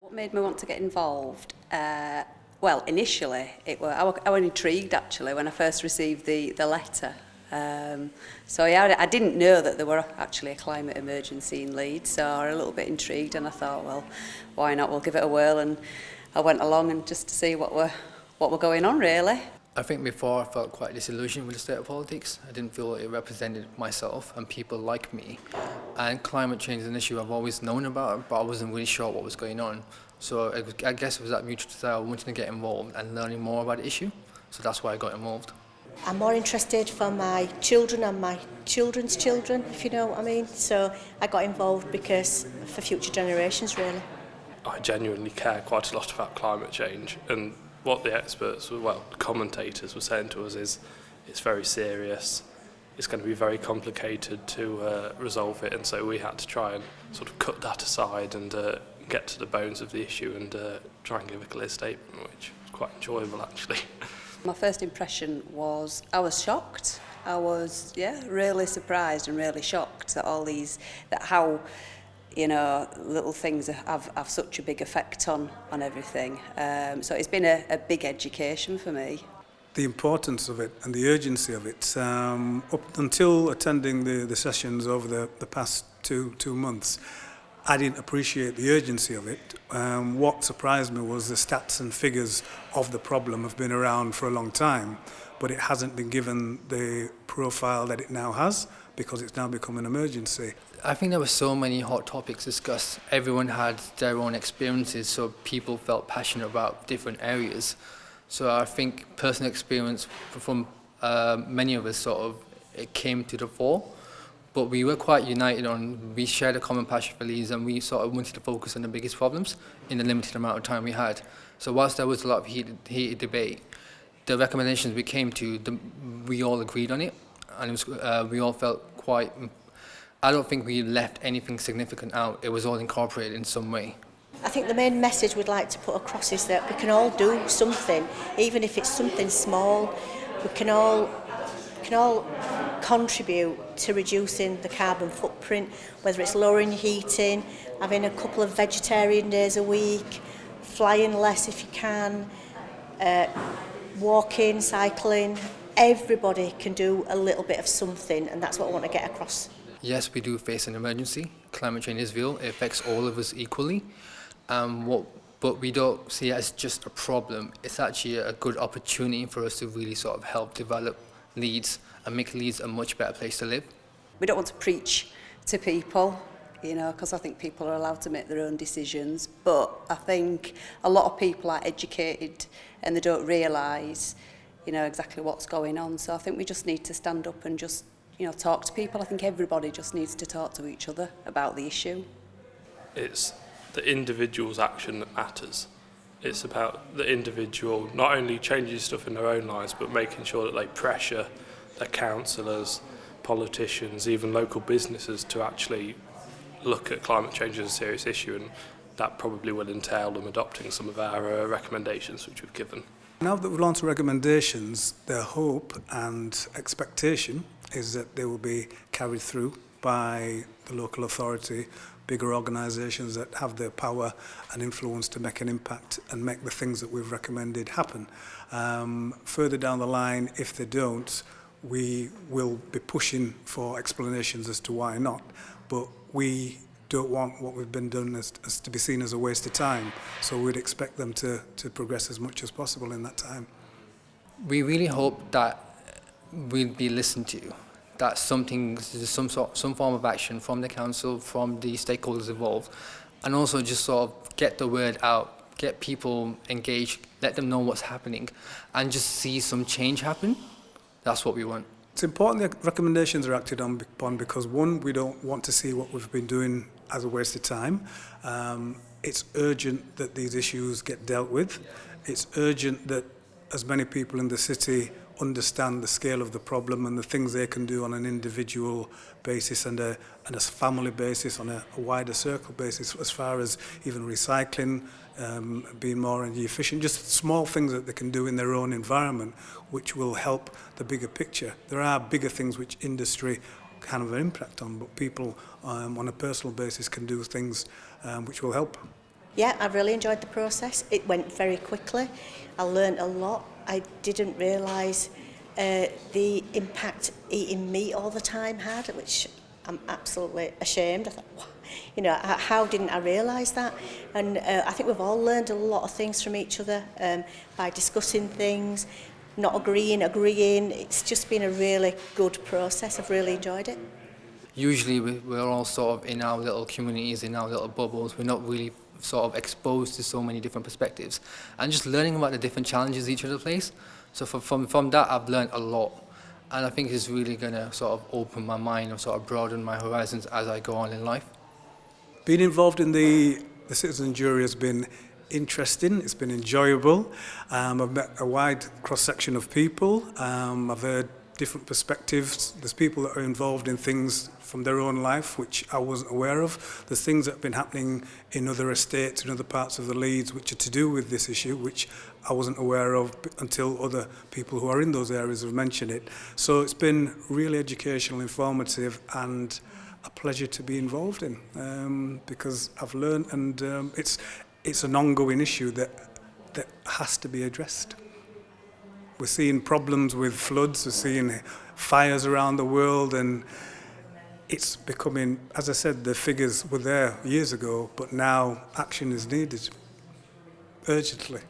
What made me want to get involved? Well, initially, I was intrigued actually when I first received the letter. So yeah, I didn't know that there were actually a climate emergency in Leeds, so I was a little bit intrigued, and I thought, well, why not? We'll give it a whirl, and I went along and just to see what were going on really. I think before I felt quite disillusioned with the state of politics. I didn't feel it represented myself and people like me. And climate change is an issue I've always known about, but I wasn't really sure what was going on. So I guess it was that mutual desire of wanting to get involved and learning more about the issue. So that's why I got involved. I'm more interested for my children and my children's children, if you know what I mean. So I got involved because for future generations, really. I genuinely care quite a lot about climate change, and what the experts, commentators were saying to us is it's very serious, it's going to be very complicated to resolve it, and so we had to try and sort of cut that aside and get to the bones of the issue and try and give a clear statement, which was quite enjoyable actually. My first impression was I was shocked. I was really surprised and really shocked at all these, that how little things have such a big effect on everything. So it's been a big education for me. The importance of it and the urgency of it, up until attending the sessions over the past two months, I didn't appreciate the urgency of it. What surprised me was the stats and figures of the problem have been around for a long time, but it hasn't been given the profile that it now has because it's now become an emergency. I think there were so many hot topics discussed. Everyone had their own experiences, so people felt passionate about different areas. So I think personal experience from many of us it came to the fore. But we were quite united we shared a common passion for Leeds, and we sort of wanted to focus on the biggest problems in the limited amount of time we had. So whilst there was a lot of heated debate, the recommendations we came to, we all agreed on it, and it was, we all felt quite. I don't think we left anything significant out. It was all incorporated in some way. I think the main message we'd like to put across is that we can all do something, even if it's something small. We can all contribute to reducing the carbon footprint, whether it's lowering your heating, having a couple of vegetarian days a week, flying less if you can, walking, cycling. Everybody can do a little bit of something, and that's what I want to get across. Yes, we do face an emergency. Climate change is real. It affects all of us equally. But we don't see it as just a problem. It's actually a good opportunity for us to really sort of help develop Leeds and make Leeds a much better place to live. We don't want to preach to people, because I think people are allowed to make their own decisions. But I think a lot of people are educated and they don't realise, exactly what's going on. So I think we just need to stand up and just, talk to people. I think everybody just needs to talk to each other about the issue. It's the individual's action that matters. It's about the individual not only changing stuff in their own lives, but making sure that they pressure their councillors, politicians, even local businesses to actually look at climate change as a serious issue, and that probably will entail them adopting some of our recommendations which we've given. Now that we've launched recommendations, their hope and expectation is that they will be carried through by the local authority, bigger organisations that have the power and influence to make an impact and make the things that we've recommended happen. Further down the line, if they don't, we will be pushing for explanations as to why not. But we don't want what we've been done as to be seen as a waste of time. So we'd expect them to progress as much as possible in that time. We really hope that we'll be listened to, that some form of action from the council, from the stakeholders involved, and also just sort of get the word out, get people engaged, let them know what's happening, and just see some change happen. That's what we want. It's important that recommendations are acted upon because, one, we don't want to see what we've been doing as a waste of time. It's urgent that these issues get dealt with. It's urgent that as many people in the city understand the scale of the problem and the things they can do on an individual basis and a family basis, on a wider circle basis, as far as even recycling, being more energy efficient, just small things that they can do in their own environment which will help the bigger picture. There are bigger things which industry can have an impact on, but people on a personal basis can do things which will help. Yeah, I really enjoyed the process. It went very quickly. I learned a lot. I didn't realise the impact eating meat all the time had, which I'm absolutely ashamed. I thought, wow, you know, how didn't I realise that? And I think we've all learned a lot of things from each other by discussing things, not agreeing. It's just been a really good process. I've really enjoyed it. Usually we're all sort of in our little communities, in our little bubbles. We're not really sort of exposed to so many different perspectives. And just learning about the different challenges each other face. So from that, I've learned a lot. And I think it's really going to sort of open my mind or sort of broaden my horizons as I go on in life. Being involved in the citizen jury has been interesting, it's been enjoyable. I've met a wide cross-section of people. I've heard different perspectives. There's people that are involved in things from their own life which I wasn't aware of. There's things that have been happening in other estates, in other parts of the Leeds, which are to do with this issue, which I wasn't aware of until other people who are in those areas have mentioned it. So it's been really educational, informative, and a pleasure to be involved in, because I've learned, and it's an ongoing issue that has to be addressed. We're seeing problems with floods, we're seeing fires around the world, and it's becoming, as I said, the figures were there years ago, but now action is needed urgently.